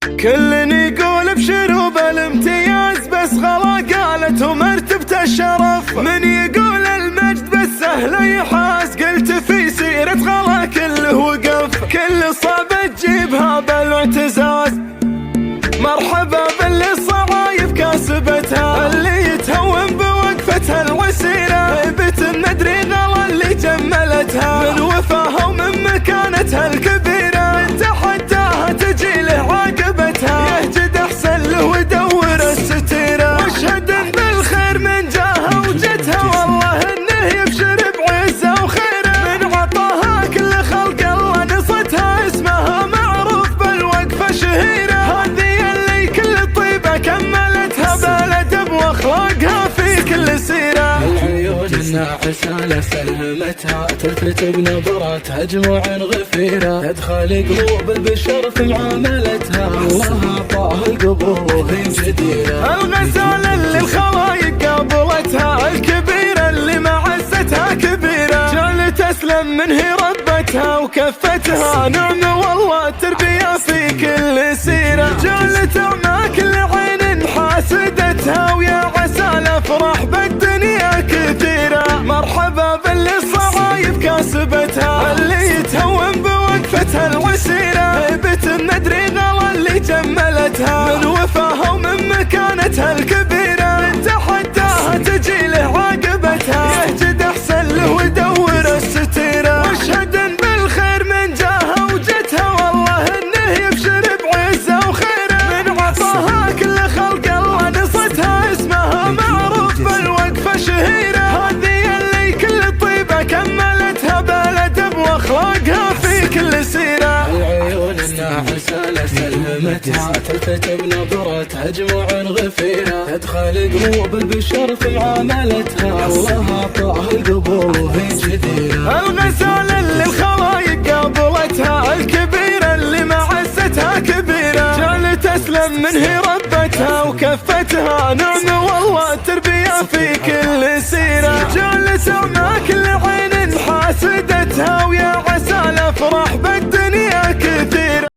كل يقول ابشروا بالامتياز، بس غلا قالت ومرتبة الشرف. من يقول المجد بس سهل يحاس، قلت في سيرة غلا كله وقف. كل صعبة تجيبها بالاعتزاز، مرحبا باللي الصعايب كاسبتها، اللي يتهون بوقفتها الوسيلة. هيبة الندري غلا اللي جملتها، من وفاها ومن مكانتها الكبيرة. من تحداها تجي له عاقبتها، يهجد احسن له ودور الستيرة. واشهد بالخير من جاها وجتها، والله انه يبشر بعزة وخيره. من عطاها كل خلق الله نصتها، اسمها معروف بالوقفة شهيرة. هذه اللي كل طيبة كملتها، بالادب واخلاقها في كل سيرة. العيون الناعسة لسلمتها، تلفت بنظراتها جموع غفيرة. تدخل قلوب البشر في معاملتها، الله اعطاه القبول وهي جديرة. الغزالة اللي الخلايق قابلتها، الكبيرة اللي معزتها كبيرة. جعل تسلم من هي ربتها وكفتها، نعمة والله تربية في كل سيرة. جعل تعمى كل عين حاسدتها، ويا عسى الافراح بالدنيا كثيرة. مرحبا باللي الصعايب كاسبتها، اللي يتهون بوقفتها الوسيلة. هيبة الندري غلا اللي جملتها، من وفاها ومن مكانتها الكبيرة. من تحداها تجي له عاقبتها، يهجد احسن له ودور الستيرة. واشهد بالخير من جاها وجتها، والله انه يبشر بعزة وخيره. من عطاها كل خلق الله نصتها، اسمها معروف بالوقفة شهيرة. هذه اللي كل طيبة كملتها، بالادب واخلاقها في كل سيرة. العيون الناعسة لسلمتها، تلفت بنظراتها جموع غفيرة. تدخل قلوب البشر في معاملتها، الله اعطاه القبول وهي جديرة. الغزالة اللي الخلايق قابلتها، الكبيرة اللي معزتها كبيرة. جعل تسلم من هي ربتها وكفتها، نعمة والله تربية في كل